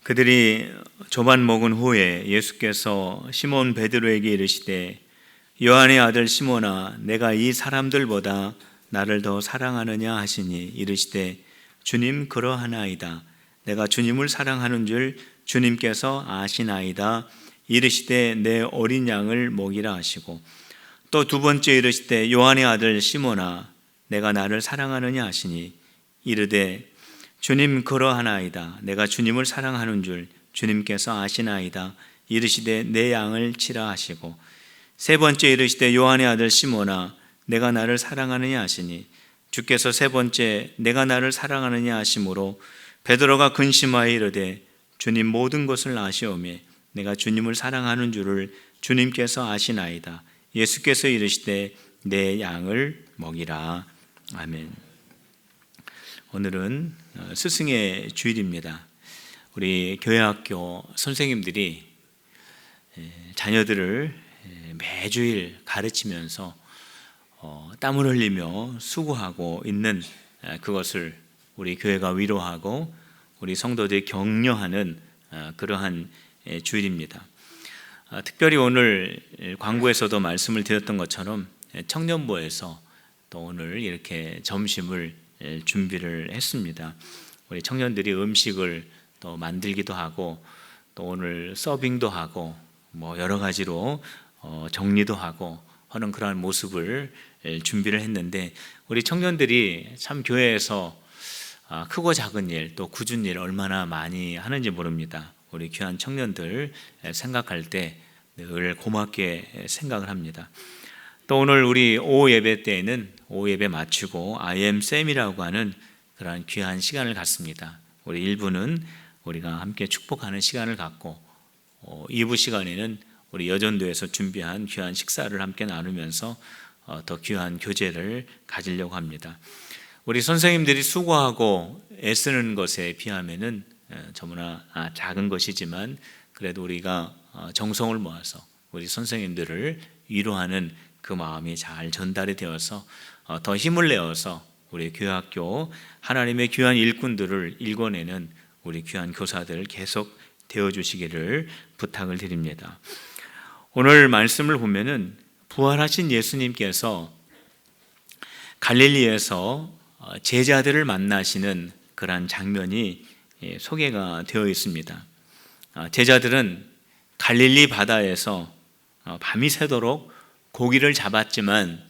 그들이 조반 먹은 후에 예수께서 시몬 베드로에게 이르시되 요한의 아들 시몬아 내가 이 사람들보다 나를 더 사랑하느냐 하시니 이르시되 주님 그러하나이다. 내가 주님을 사랑하는 줄 주님께서 아시나이다. 이르시되 내 어린 양을 먹이라 하시고 또 두 번째 이르시되 요한의 아들 시몬아 내가 나를 사랑하느냐 하시니 이르되 주님 그러하나이다. 내가 주님을 사랑하는 줄 주님께서 아시나이다. 이르시되 내 양을 치라 하시고 세 번째 이르시되 요한의 아들 시몬아 내가 나를 사랑하느냐 하시니 주께서 세 번째 내가 나를 사랑하느냐 하심으로 베드로가 근심하여 이르되 주님 모든 것을 아시오매 내가 주님을 사랑하는 줄을 주님께서 아시나이다. 예수께서 이르시되 내 양을 먹이라. 아멘. 오늘은 스승의 주일입니다. 우리 교회학교 선생님들이 자녀들을 매주일 가르치면서 땀을 흘리며 수고하고 있는 그것을 우리 교회가 위로하고 우리 성도들이 격려하는 그러한 주일입니다. 특별히 오늘 광고에서도 말씀을 드렸던 것처럼 청년부에서 또 오늘 이렇게 점심을 준비를 했습니다. 우리 청년들이 음식을 또 만들기도 하고 또 오늘 서빙도 하고 뭐 여러 가지로 정리도 하고 하는 그러한 모습을 준비를 했는데 우리 청년들이 참 교회에서 크고 작은 일 또 굳은 일 얼마나 많이 하는지 모릅니다. 우리 귀한 청년들 생각할 때 늘 고맙게 생각을 합니다. 또 오늘 우리 오후 예배 때에는 오후 예배 마치고 IM쌤이라고 하는 그런 귀한 시간을 갖습니다. 우리 1부는 우리가 함께 축복하는 시간을 갖고 2부 시간에는 우리 여전도에서 준비한 귀한 식사를 함께 나누면서 더 귀한 교제를 가지려고 합니다. 우리 선생님들이 수고하고 애쓰는 것에 비하면은 너무나 작은 것이지만 그래도 우리가 정성을 모아서 우리 선생님들을 위로하는 그 마음이 잘 전달이 되어서 더 힘을 내어서 우리 교회학교 하나님의 귀한 일꾼들을 일궈내는 우리 귀한 교사들 계속 되어주시기를 부탁을 드립니다. 오늘 말씀을 보면은 부활하신 예수님께서 갈릴리에서 제자들을 만나시는 그러한 장면이 소개가 되어 있습니다. 제자들은 갈릴리 바다에서 밤이 새도록 고기를 잡았지만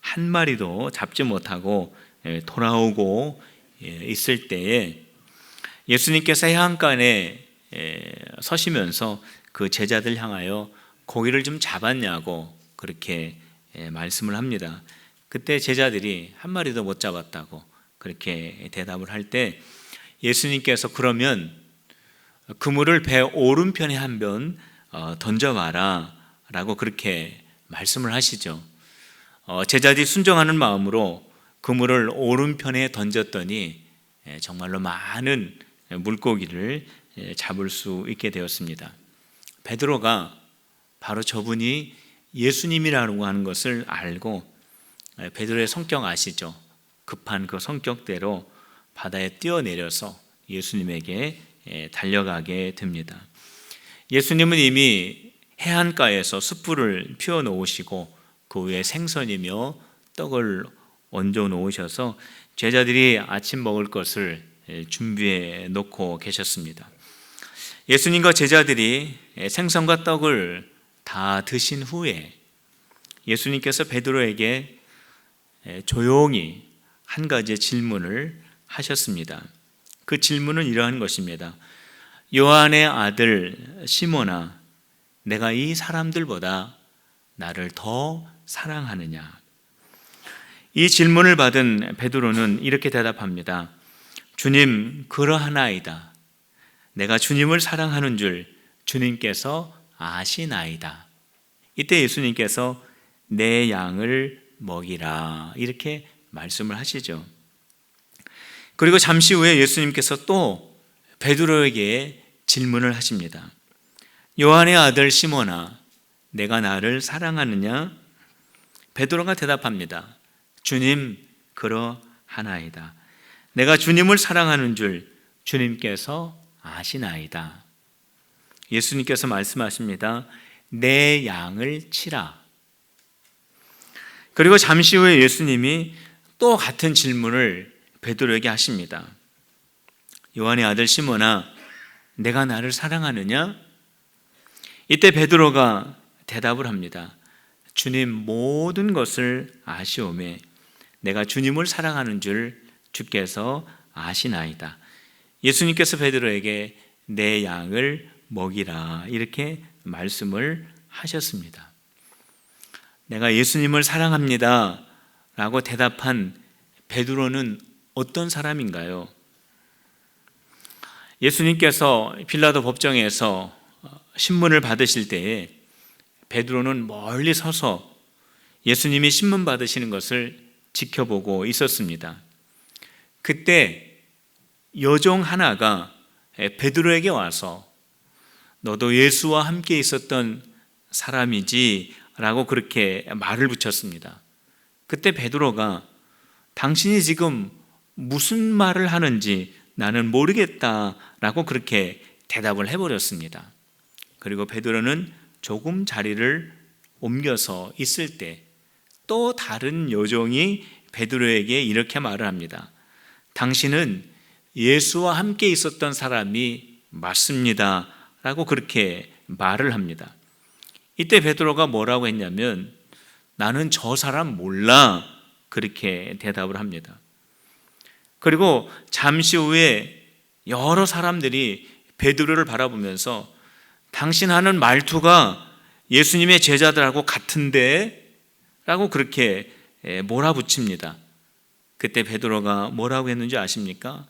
한 마리도 잡지 못하고 돌아오고 있을 때에 예수님께서 해안가에 서시면서 그 제자들 향하여 고기를 좀 잡았냐고 그렇게 말씀을 합니다. 그때 제자들이 한 마리도 못 잡았다고 그렇게 대답을 할 때 예수님께서 그러면 그물을 배 오른편에 한 번 던져봐라 라고 그렇게 말씀을 하시죠. 제자들이 순종하는 마음으로 그물을 오른편에 던졌더니 정말로 많은 물고기를 잡을 수 있게 되었습니다. 베드로가 바로 저분이 예수님이라고 하는 것을 알고 베드로의 성격 아시죠? 급한 그 성격대로 바다에 뛰어내려서 예수님에게 달려가게 됩니다. 예수님은 이미 해안가에서 숯불을 피워 놓으시고 그 위에 생선이며 떡을 얹어 놓으셔서 제자들이 아침 먹을 것을 준비해 놓고 계셨습니다. 예수님과 제자들이 생선과 떡을 다 드신 후에 예수님께서 베드로에게 조용히 한 가지의 질문을 하셨습니다. 그 질문은 이러한 것입니다. 요한의 아들 시몬아, 내가 이 사람들보다 나를 더 사랑하느냐? 이 질문을 받은 베드로는 이렇게 대답합니다. 주님, 그러하나이다. 내가 주님을 사랑하는 줄 주님께서 아시나이다. 이때 예수님께서 내 양을 먹이라 이렇게 말씀을 하시죠. 그리고 잠시 후에 예수님께서 또 베드로에게 질문을 하십니다. 요한의 아들 시몬아, 내가 나를 사랑하느냐? 베드로가 대답합니다. 주님, 그러하나이다. 내가 주님을 사랑하는 줄 주님께서 아시나이다. 예수님께서 말씀하십니다. 내 양을 치라. 그리고 잠시 후에 예수님이 또 같은 질문을 베드로에게 하십니다. 요한의 아들 시몬아, 내가 나를 사랑하느냐? 이때 베드로가 대답을 합니다. 주님, 모든 것을 아시오매 내가 주님을 사랑하는 줄 주께서 아시나이다. 예수님께서 베드로에게 내 양을 먹이라 이렇게 말씀을 하셨습니다. 내가 예수님을 사랑합니다 라고 대답한 베드로는 어떤 사람인가요? 예수님께서 빌라도 법정에서 신문을 받으실 때에 베드로는 멀리 서서 예수님이 신문 받으시는 것을 지켜보고 있었습니다. 그때 여종 하나가 베드로에게 와서 너도 예수와 함께 있었던 사람이지 라고 그렇게 말을 붙였습니다. 그때 베드로가 당신이 지금 무슨 말을 하는지 나는 모르겠다 라고 그렇게 대답을 해버렸습니다. 그리고 베드로는 조금 자리를 옮겨서 있을 때 또 다른 여종이 베드로에게 이렇게 말을 합니다. 당신은 예수와 함께 있었던 사람이 맞습니다 라고 그렇게 말을 합니다. 이때 베드로가 뭐라고 했냐면 나는 저 사람 몰라 그렇게 대답을 합니다. 그리고 잠시 후에 여러 사람들이 베드로를 바라보면서 당신 하는 말투가 예수님의 제자들하고 같은데 라고 그렇게 몰아붙입니다. 그때 베드로가 뭐라고 했는지 아십니까?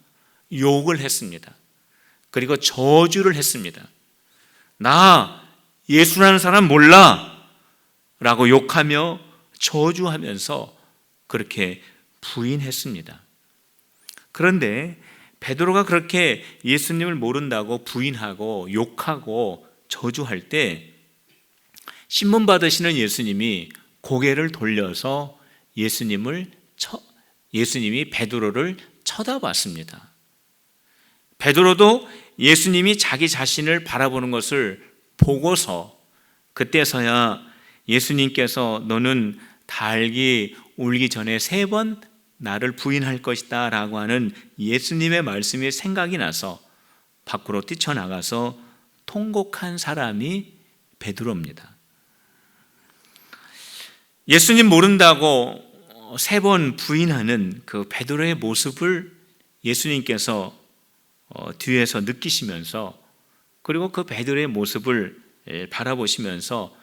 욕을 했습니다. 그리고 저주를 했습니다. 나 예수라는 사람 몰라 라고 욕하며 저주하면서 그렇게 부인했습니다. 그런데 베드로가 그렇게 예수님을 모른다고 부인하고 욕하고 저주할 때 신문 받으시는 예수님이 고개를 돌려서 예수님이 베드로를 쳐다봤습니다. 베드로도 예수님이 자기 자신을 바라보는 것을 보고서 그때서야 예수님께서 너는 닭이 울기 전에 3번 나를 부인할 것이다 라고 하는 예수님의 말씀이 생각이 나서 밖으로 뛰쳐나가서 통곡한 사람이 베드로입니다. 예수님 모른다고 3번 부인하는 그 베드로의 모습을 예수님께서 뒤에서 느끼시면서 그리고 그 베드로의 모습을 바라보시면서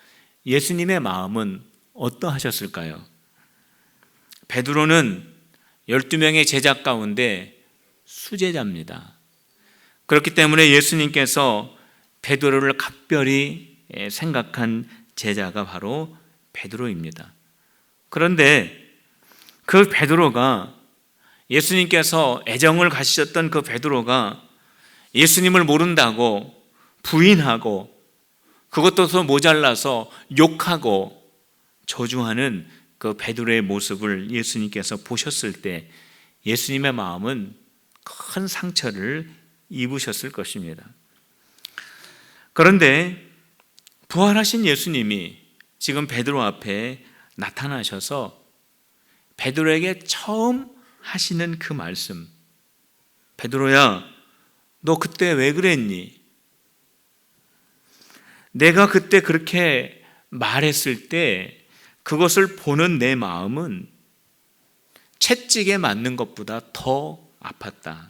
예수님의 마음은 어떠하셨을까요? 베드로는 12명의 제자 가운데 수제자입니다. 그렇기 때문에 예수님께서 베드로를 각별히 생각한 제자가 바로 베드로입니다. 그런데 그 베드로가 예수님께서 애정을 가지셨던 그 베드로가 예수님을 모른다고 부인하고 그것도 더 모자라서 욕하고 저주하는 그 베드로의 모습을 예수님께서 보셨을 때 예수님의 마음은 큰 상처를 입으셨을 것입니다. 그런데 부활하신 예수님이 지금 베드로 앞에 나타나셔서 베드로에게 처음 하시는 그 말씀, 베드로야, 너 그때 왜 그랬니? 내가 그때 그렇게 말했을 때 그것을 보는 내 마음은 채찍에 맞는 것보다 더 아팠다.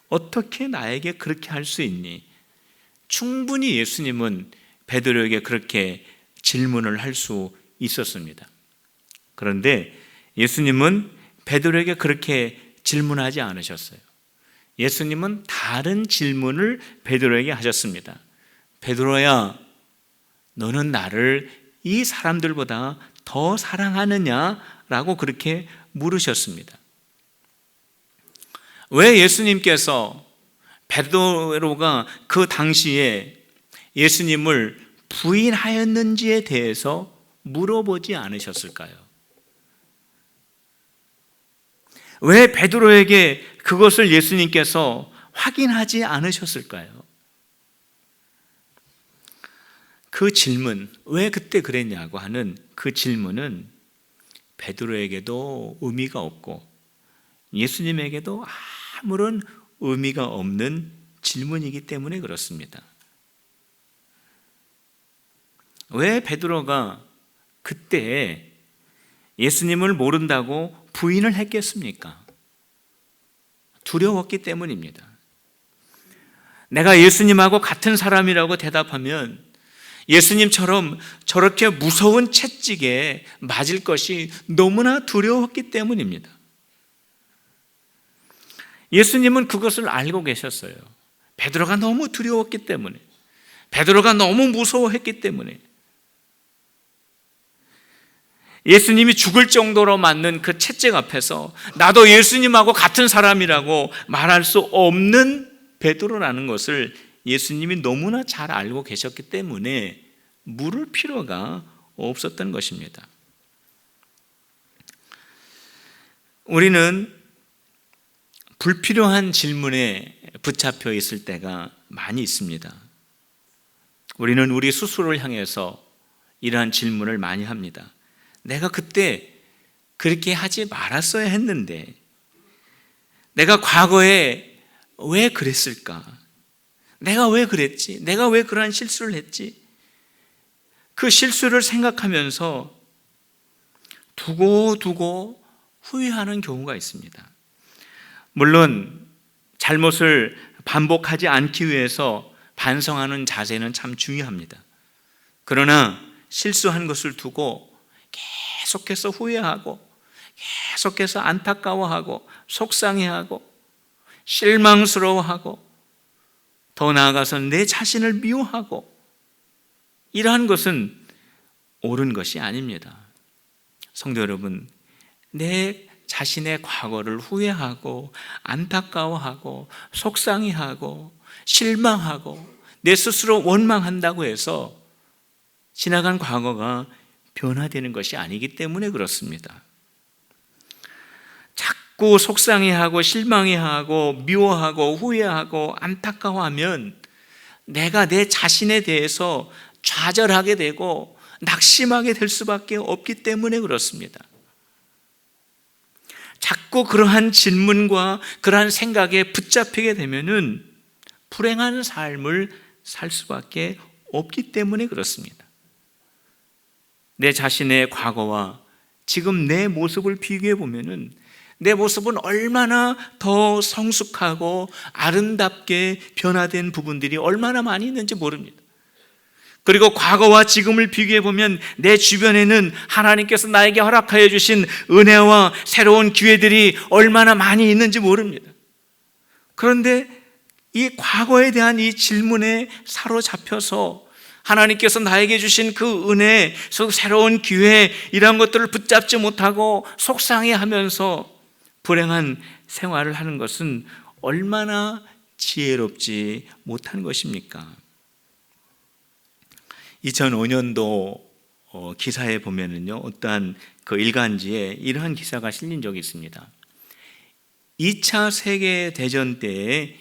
어떻게 나에게 그렇게 할 수 있니? 충분히 예수님은 베드로에게 그렇게 질문을 할 수 있었습니다. 그런데 예수님은 베드로에게 그렇게 질문하지 않으셨어요. 예수님은 다른 질문을 베드로에게 하셨습니다. 베드로야, 너는 나를 이 사람들보다 더 사랑하느냐라고 그렇게 물으셨습니다. 왜 예수님께서 베드로가 그 당시에 예수님을 부인하였는지에 대해서 물어보지 않으셨을까요? 왜 베드로에게 그것을 예수님께서 확인하지 않으셨을까요? 그 질문, 왜 그때 그랬냐고 하는 그 질문은 베드로에게도 의미가 없고 예수님에게도 아무런 의미가 없는 질문이기 때문에 그렇습니다. 왜 베드로가 그때 예수님을 모른다고 부인을 했겠습니까? 두려웠기 때문입니다. 내가 예수님하고 같은 사람이라고 대답하면 예수님처럼 저렇게 무서운 채찍에 맞을 것이 너무나 두려웠기 때문입니다. 예수님은 그것을 알고 계셨어요. 베드로가 너무 두려웠기 때문에, 베드로가 너무 무서워했기 때문에, 예수님이 죽을 정도로 맞는 그 채찍 앞에서 나도 예수님하고 같은 사람이라고 말할 수 없는 베드로라는 것을 예수님이 너무나 잘 알고 계셨기 때문에 물을 필요가 없었던 것입니다. 우리는 불필요한 질문에 붙잡혀 있을 때가 많이 있습니다. 우리는 우리 스스로를 향해서 이러한 질문을 많이 합니다. 내가 그때 그렇게 하지 말았어야 했는데, 내가 과거에 왜 그랬을까? 내가 왜 그랬지? 내가 왜 그러한 실수를 했지? 그 실수를 생각하면서 두고 후회하는 경우가 있습니다. 물론 잘못을 반복하지 않기 위해서 반성하는 자세는 참 중요합니다. 그러나 실수한 것을 두고 계속해서 후회하고 계속해서 안타까워하고 속상해하고 실망스러워하고 더 나아가서 내 자신을 미워하고 이러한 것은 옳은 것이 아닙니다. 성도 여러분, 내 자신의 과거를 후회하고 안타까워하고 속상해하고 실망하고 내 스스로 원망한다고 해서 지나간 과거가 변화되는 것이 아니기 때문에 그렇습니다. 자꾸 속상해하고 실망해하고 미워하고 후회하고 안타까워하면 내가 내 자신에 대해서 좌절하게 되고 낙심하게 될 수밖에 없기 때문에 그렇습니다. 자꾸 그러한 질문과 그러한 생각에 붙잡히게 되면은 불행한 삶을 살 수밖에 없기 때문에 그렇습니다. 내 자신의 과거와 지금 내 모습을 비교해 보면은 내 모습은 얼마나 더 성숙하고 아름답게 변화된 부분들이 얼마나 많이 있는지 모릅니다. 그리고 과거와 지금을 비교해 보면 내 주변에는 하나님께서 나에게 허락하여 주신 은혜와 새로운 기회들이 얼마나 많이 있는지 모릅니다. 그런데 이 과거에 대한 이 질문에 사로잡혀서 하나님께서 나에게 주신 그 은혜, 새로운 기회 이런 것들을 붙잡지 못하고 속상해하면서 불행한 생활을 하는 것은 얼마나 지혜롭지 못한 것입니까? 2005년도 기사에 보면은요, 어떠한 그 일간지에 이러한 기사가 실린 적이 있습니다. 2차 세계대전 때의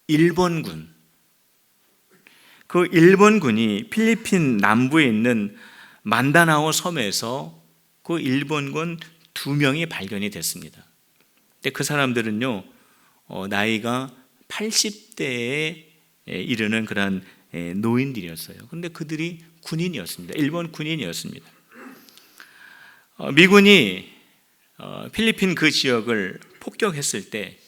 일본군, 그 일본군이 필리핀 남부에 있는 만다나오 섬에서 그 일본군 2명이 발견이 됐습니다. 근데 그 사람들은요, 나이가 80대에 이르는 그런 노인들이었어요. 그런데 그들이 군인이었습니다. 일본 군인이었습니다. 미군이 필리핀 그 지역을 폭격했을 때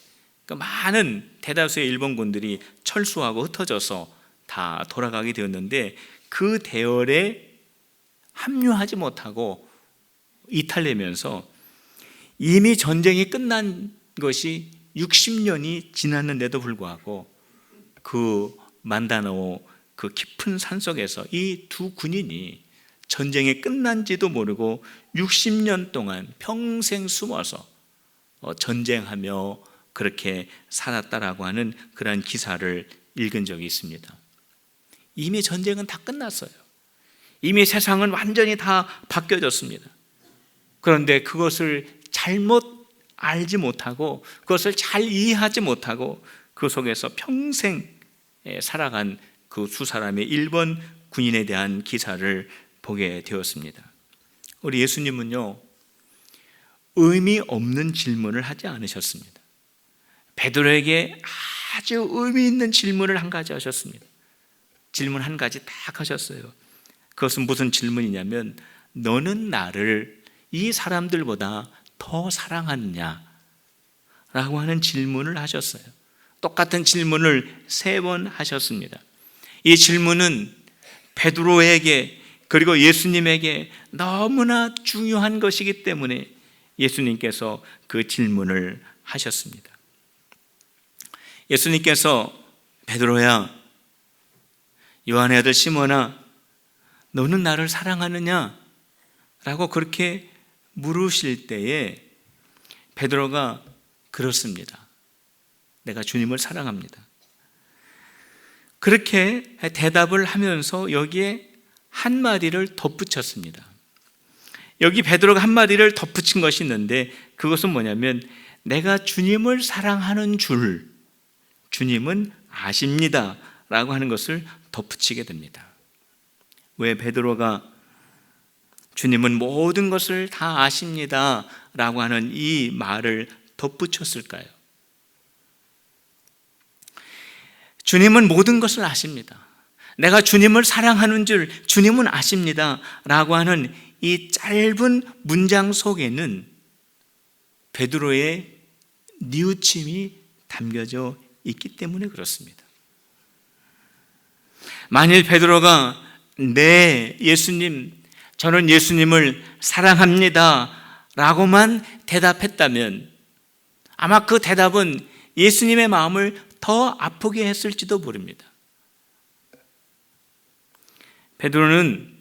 그 많은 대다수의 일본군들이 철수하고 흩어져서 다 돌아가게 되었는데 그 대열에 합류하지 못하고 이탈되면서 이미 전쟁이 끝난 것이 60년이 지났는데도 불구하고 그 만다나오 그 깊은 산속에서 이 두 군인이 전쟁이 끝난지도 모르고 60년 동안 평생 숨어서 전쟁하며 그렇게 살았다라고 하는 그러한 기사를 읽은 적이 있습니다. 이미 전쟁은 다 끝났어요. 이미 세상은 완전히 다 바뀌어졌습니다. 그런데 그것을 잘못 알지 못하고 그것을 잘 이해하지 못하고 그 속에서 평생 살아간 그 두 사람의 일본 군인에 대한 기사를 보게 되었습니다. 우리 예수님은요, 의미 없는 질문을 하지 않으셨습니다. 베드로에게 아주 의미 있는 질문을 한 가지 하셨습니다. 질문 한 가지 딱 하셨어요. 그것은 무슨 질문이냐면, 너는 나를 이 사람들보다 더 사랑하느냐? 라고 하는 질문을 하셨어요. 똑같은 질문을 3번 하셨습니다. 이 질문은 베드로에게 그리고 예수님에게 너무나 중요한 것이기 때문에 예수님께서 그 질문을 하셨습니다. 예수님께서 베드로야, 요한의 아들 시몬아, 너는 나를 사랑하느냐? 라고 그렇게 물으실 때에 베드로가 그렇습니다. 내가 주님을 사랑합니다. 그렇게 대답을 하면서 여기에 한마디를 덧붙였습니다. 여기 베드로가 한마디를 덧붙인 것이 있는데, 그것은 뭐냐면, 내가 주님을 사랑하는 줄 주님은 아십니다 라고 하는 것을 덧붙이게 됩니다. 왜 베드로가 주님은 모든 것을 다 아십니다 라고 하는 이 말을 덧붙였을까요? 주님은 모든 것을 아십니다. 내가 주님을 사랑하는 줄 주님은 아십니다 라고 하는 이 짧은 문장 속에는 베드로의 뉘우침이 담겨져 있기 때문에 그렇습니다. 만일 베드로가 네, 예수님, 저는 예수님을 사랑합니다 라고만 대답했다면 아마 그 대답은 예수님의 마음을 더 아프게 했을지도 모릅니다. 베드로는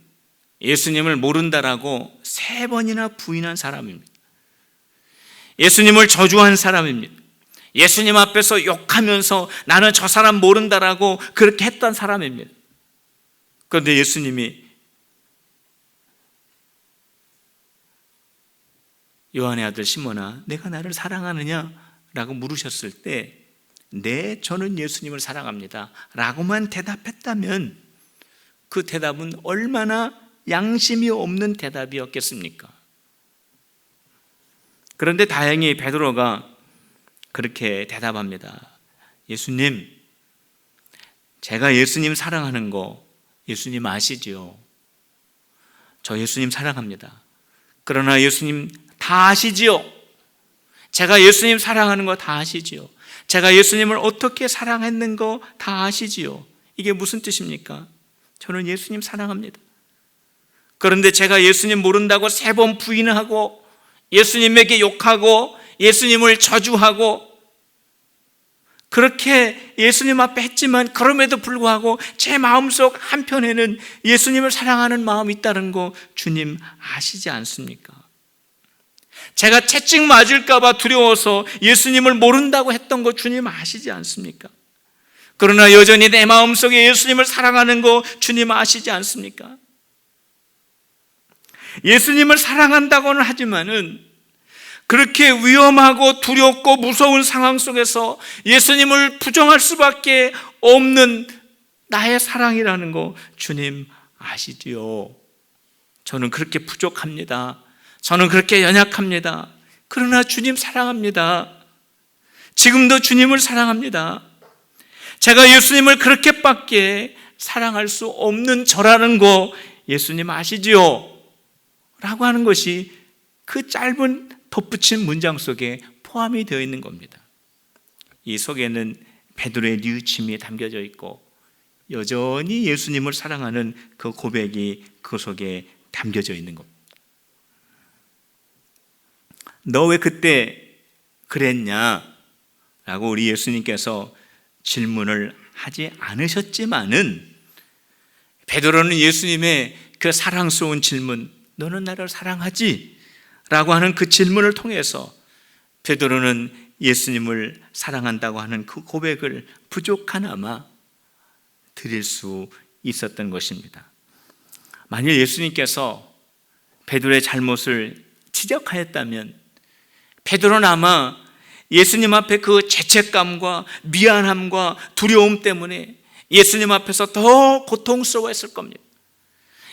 예수님을 모른다라고 3번이나 부인한 사람입니다. 예수님을 저주한 사람입니다. 예수님 앞에서 욕하면서 나는 저 사람 모른다라고 그렇게 했던 사람입니다. 그런데 예수님이 요한의 아들 시몬아, 내가 나를 사랑하느냐? 라고 물으셨을 때 네, 저는 예수님을 사랑합니다 라고만 대답했다면 그 대답은 얼마나 양심이 없는 대답이었겠습니까? 그런데 다행히 베드로가 그렇게 대답합니다. 예수님, 제가 예수님 사랑하는 거 예수님 아시지요? 저 예수님 사랑합니다. 그러나 예수님 다 아시지요? 제가 예수님 사랑하는 거 다 아시지요? 제가 예수님을 어떻게 사랑했는 거 다 아시지요? 이게 무슨 뜻입니까? 저는 예수님 사랑합니다. 그런데 제가 예수님 모른다고 3번 부인하고 예수님에게 욕하고 예수님을 저주하고 그렇게 예수님 앞에 했지만 그럼에도 불구하고 제 마음속 한편에는 예수님을 사랑하는 마음이 있다는 거 주님 아시지 않습니까? 제가 채찍 맞을까 봐 두려워서 예수님을 모른다고 했던 거 주님 아시지 않습니까? 그러나 여전히 내 마음속에 예수님을 사랑하는 거 주님 아시지 않습니까? 예수님을 사랑한다고는 하지만은 그렇게 위험하고 두렵고 무서운 상황 속에서 예수님을 부정할 수밖에 없는 나의 사랑이라는 거 주님 아시지요? 저는 그렇게 부족합니다. 저는 그렇게 연약합니다. 그러나 주님 사랑합니다. 지금도 주님을 사랑합니다. 제가 예수님을 그렇게밖에 사랑할 수 없는 저라는 거 예수님 아시지요? 라고 하는 것이 그 짧은 덧붙인 문장 속에 포함이 되어 있는 겁니다. 이 속에는 베드로의 뉘우침이 담겨져 있고 여전히 예수님을 사랑하는 그 고백이 그 속에 담겨져 있는 겁니다. 너 왜 그때 그랬냐? 라고 우리 예수님께서 질문을 하지 않으셨지만은 베드로는 예수님의 그 사랑스러운 질문, 너는 나를 사랑하지? 라고 하는 그 질문을 통해서 베드로는 예수님을 사랑한다고 하는 그 고백을 부족하나마 드릴 수 있었던 것입니다. 만일 예수님께서 베드로의 잘못을 지적하였다면 베드로는 아마 예수님 앞에 그 죄책감과 미안함과 두려움 때문에 예수님 앞에서 더 고통스러워했을 겁니다.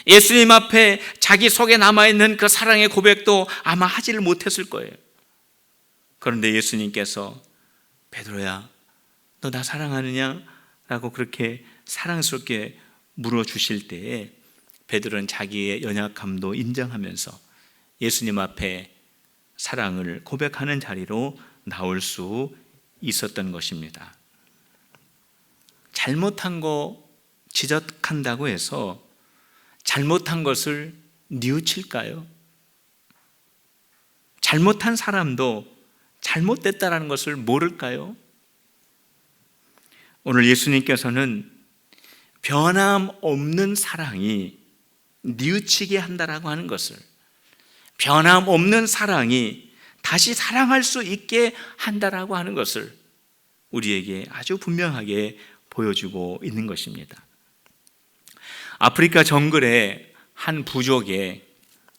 예수님 앞에 자기 속에 남아있는 그 사랑의 고백도 아마 하지를 못했을 거예요. 그런데 예수님께서 베드로야, 너 나 사랑하느냐? 라고 그렇게 사랑스럽게 물어주실 때에 베드로는 자기의 연약함도 인정하면서 예수님 앞에 사랑을 고백하는 자리로 나올 수 있었던 것입니다. 잘못한 거 지적한다고 해서 잘못한 것을 뉘우칠까요? 잘못한 사람도 잘못됐다는 것을 모를까요? 오늘 예수님께서는 변함없는 사랑이 뉘우치게 한다라고 하는 것을, 변함없는 사랑이 다시 사랑할 수 있게 한다라고 하는 것을 우리에게 아주 분명하게 보여주고 있는 것입니다. 아프리카 정글의 한 부족에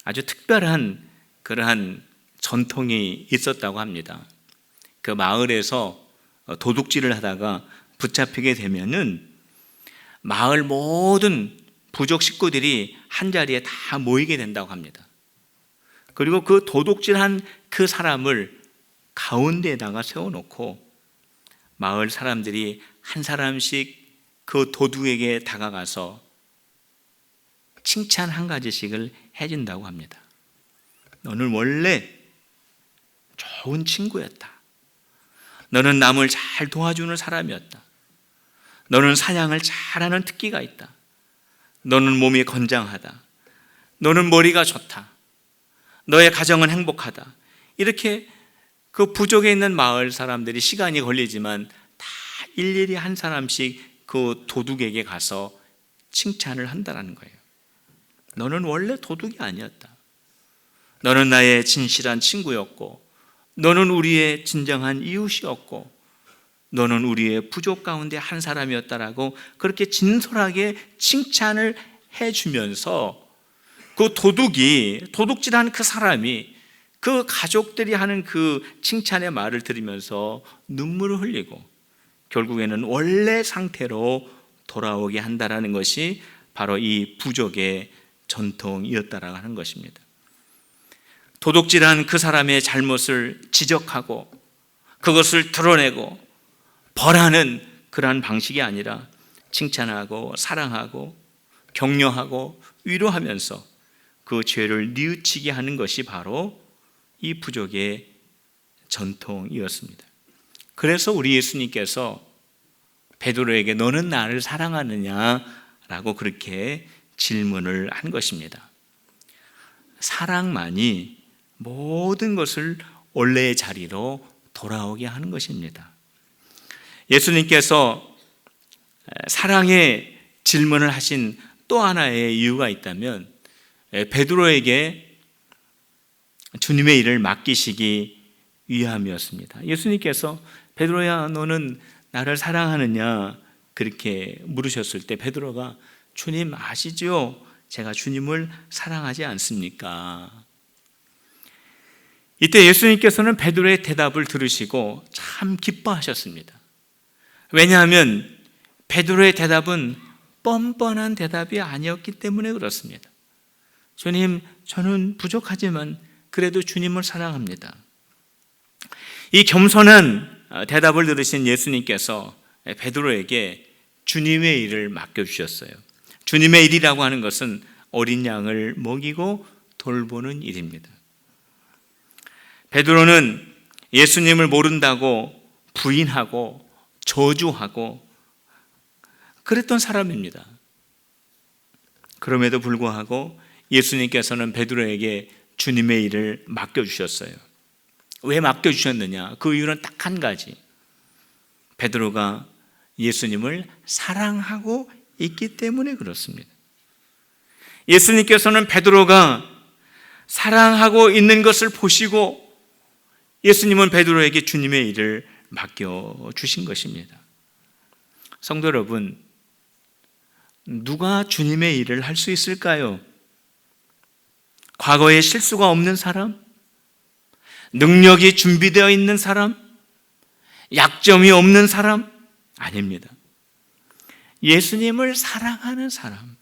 아주 특별한 그러한 전통이 있었다고 합니다. 그 마을에서 도둑질을 하다가 붙잡히게 되면은 마을 모든 부족 식구들이 한 자리에 다 모이게 된다고 합니다. 그리고 그 도둑질한 그 사람을 가운데에다가 세워놓고 마을 사람들이 한 사람씩 그 도둑에게 다가가서 칭찬 한 가지씩을 해준다고 합니다. 너는 원래 좋은 친구였다. 너는 남을 잘 도와주는 사람이었다. 너는 사냥을 잘하는 특기가 있다. 너는 몸이 건장하다. 너는 머리가 좋다. 너의 가정은 행복하다. 이렇게 그 부족에 있는 마을 사람들이 시간이 걸리지만 다 일일이 한 사람씩 그 도둑에게 가서 칭찬을 한다는 거예요. 너는 원래 도둑이 아니었다. 너는 나의 진실한 친구였고, 너는 우리의 진정한 이웃이었고, 너는 우리의 부족 가운데 한 사람이었다라고 그렇게 진솔하게 칭찬을 해주면서 그 도둑질한 그 사람이 그 가족들이 하는 그 칭찬의 말을 들으면서 눈물을 흘리고 결국에는 원래 상태로 돌아오게 한다라는 것이 바로 이 부족의 전통이었다라고 하는 것입니다. 도둑질한 그 사람의 잘못을 지적하고 그것을 드러내고 벌하는 그러한 방식이 아니라 칭찬하고 사랑하고 격려하고 위로하면서 그 죄를 뉘우치게 하는 것이 바로 이 부족의 전통이었습니다. 그래서 우리 예수님께서 베드로에게 너는 나를 사랑하느냐라고 그렇게 질문을 한 것입니다. 사랑만이 모든 것을 원래의 자리로 돌아오게 하는 것입니다. 예수님께서 사랑의 질문을 하신 또 하나의 이유가 있다면 베드로에게 주님의 일을 맡기시기 위함이었습니다. 예수님께서 베드로야 너는 나를 사랑하느냐 그렇게 물으셨을 때 베드로가 주님 아시죠? 제가 주님을 사랑하지 않습니까? 이때 예수님께서는 베드로의 대답을 들으시고 참 기뻐하셨습니다. 왜냐하면 베드로의 대답은 뻔뻔한 대답이 아니었기 때문에 그렇습니다. 주님, 저는 부족하지만 그래도 주님을 사랑합니다. 이 겸손한 대답을 들으신 예수님께서 베드로에게 주님의 일을 맡겨주셨어요. 주님의 일이라고 하는 것은 어린 양을 먹이고 돌보는 일입니다. 베드로는 예수님을 모른다고 부인하고 저주하고 그랬던 사람입니다. 그럼에도 불구하고 예수님께서는 베드로에게 주님의 일을 맡겨주셨어요. 왜 맡겨주셨느냐? 그 이유는 딱 한 가지. 베드로가 예수님을 사랑하고 있기 때문에 그렇습니다. 예수님께서는 베드로가 사랑하고 있는 것을 보시고 예수님은 베드로에게 주님의 일을 맡겨주신 것입니다. 성도 여러분, 누가 주님의 일을 할 수 있을까요? 과거에 실수가 없는 사람? 능력이 준비되어 있는 사람? 약점이 없는 사람? 아닙니다. 예수님을 사랑하는 사람,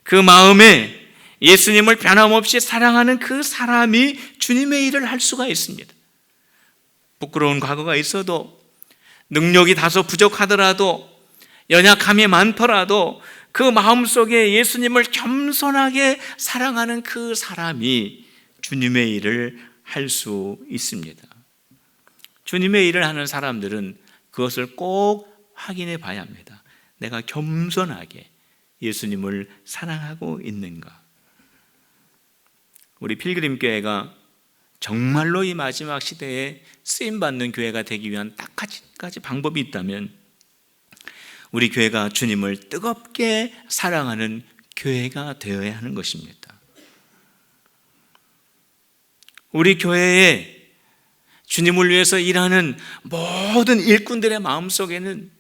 그 마음에 예수님을 변함없이 사랑하는 그 사람이 주님의 일을 할 수가 있습니다. 부끄러운 과거가 있어도, 능력이 다소 부족하더라도, 연약함이 많더라도 그 마음속에 예수님을 겸손하게 사랑하는 그 사람이 주님의 일을 할 수 있습니다. 주님의 일을 하는 사람들은 그것을 꼭 확인해 봐야 합니다. 내가 겸손하게 예수님을 사랑하고 있는가? 우리 필그림 교회가 정말로 이 마지막 시대에 쓰임받는 교회가 되기 위한 딱 한 가지 방법이 있다면, 우리 교회가 주님을 뜨겁게 사랑하는 교회가 되어야 하는 것입니다. 우리 교회에 주님을 위해서 일하는 모든 일꾼들의 마음속에는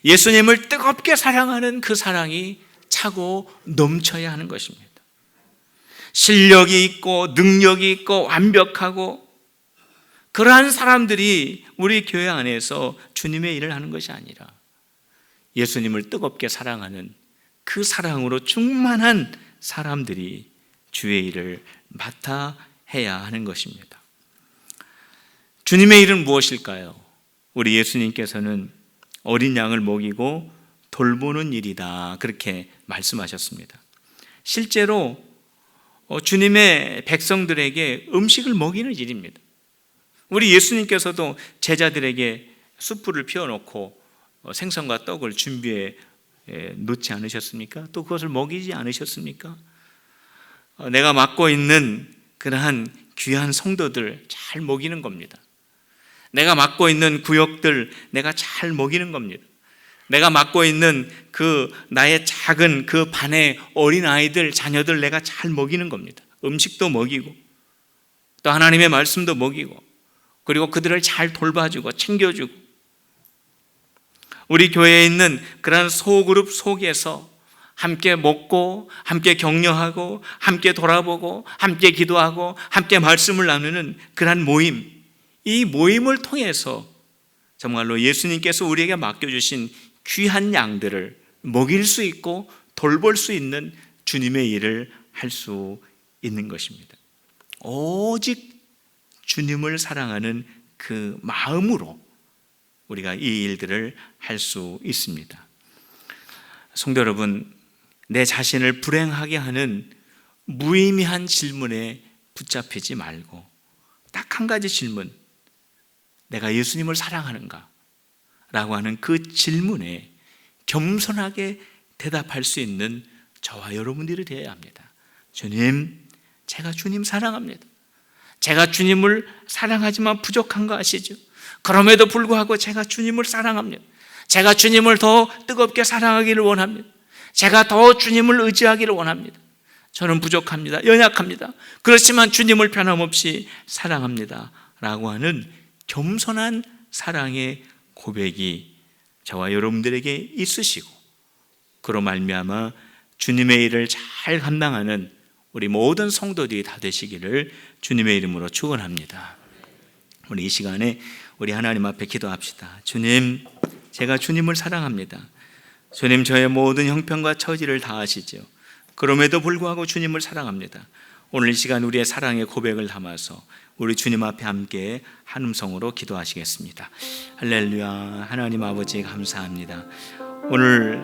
예수님을 뜨겁게 사랑하는 그 사랑이 차고 넘쳐야 하는 것입니다. 실력이 있고 능력이 있고 완벽하고 그러한 사람들이 우리 교회 안에서 주님의 일을 하는 것이 아니라 예수님을 뜨겁게 사랑하는 그 사랑으로 충만한 사람들이 주의 일을 맡아 해야 하는 것입니다. 주님의 일은 무엇일까요? 우리 예수님께서는 어린 양을 먹이고 돌보는 일이다, 그렇게 말씀하셨습니다. 실제로 주님의 백성들에게 음식을 먹이는 일입니다. 우리 예수님께서도 제자들에게 숯불을 피워놓고 생선과 떡을 준비해 놓지 않으셨습니까? 또 그것을 먹이지 않으셨습니까? 내가 맡고 있는 그러한 귀한 성도들 잘 먹이는 겁니다. 내가 맡고 있는 구역들 내가 잘 먹이는 겁니다. 내가 맡고 있는 그 나의 작은 그 반의 어린아이들, 자녀들 내가 잘 먹이는 겁니다. 음식도 먹이고 또 하나님의 말씀도 먹이고, 그리고 그들을 잘 돌봐주고 챙겨주고, 우리 교회에 있는 그런 소그룹 속에서 함께 먹고 함께 격려하고 함께 돌아보고 함께 기도하고 함께 말씀을 나누는 그런 모임, 이 모임을 통해서 정말로 예수님께서 우리에게 맡겨주신 귀한 양들을 먹일 수 있고 돌볼 수 있는 주님의 일을 할 수 있는 것입니다. 오직 주님을 사랑하는 그 마음으로 우리가 이 일들을 할 수 있습니다. 성도 여러분, 내 자신을 불행하게 하는 무의미한 질문에 붙잡히지 말고 딱 한 가지 질문, 내가 예수님을 사랑하는가? 라고 하는 그 질문에 겸손하게 대답할 수 있는 저와 여러분들이 되어야 합니다. 주님, 제가 주님 사랑합니다. 제가 주님을 사랑하지만 부족한 거 아시죠? 그럼에도 불구하고 제가 주님을 사랑합니다. 제가 주님을 더 뜨겁게 사랑하기를 원합니다. 제가 더 주님을 의지하기를 원합니다. 저는 부족합니다. 연약합니다. 그렇지만 주님을 변함없이 사랑합니다. 라고 하는 겸손한 사랑의 고백이 저와 여러분들에게 있으시고, 그로 말미암아 주님의 일을 잘 감당하는 우리 모든 성도들이 다 되시기를 주님의 이름으로 축원합니다. 우리 이 시간에 우리 하나님 앞에 기도합시다. 주님, 제가 주님을 사랑합니다. 주님, 저의 모든 형편과 처지를 다 아시죠. 그럼에도 불구하고 주님을 사랑합니다. 오늘 이 시간 우리의 사랑의 고백을 담아서 우리 주님 앞에 함께 한 음성으로 기도하시겠습니다. 할렐루야. 하나님 아버지 감사합니다. 오늘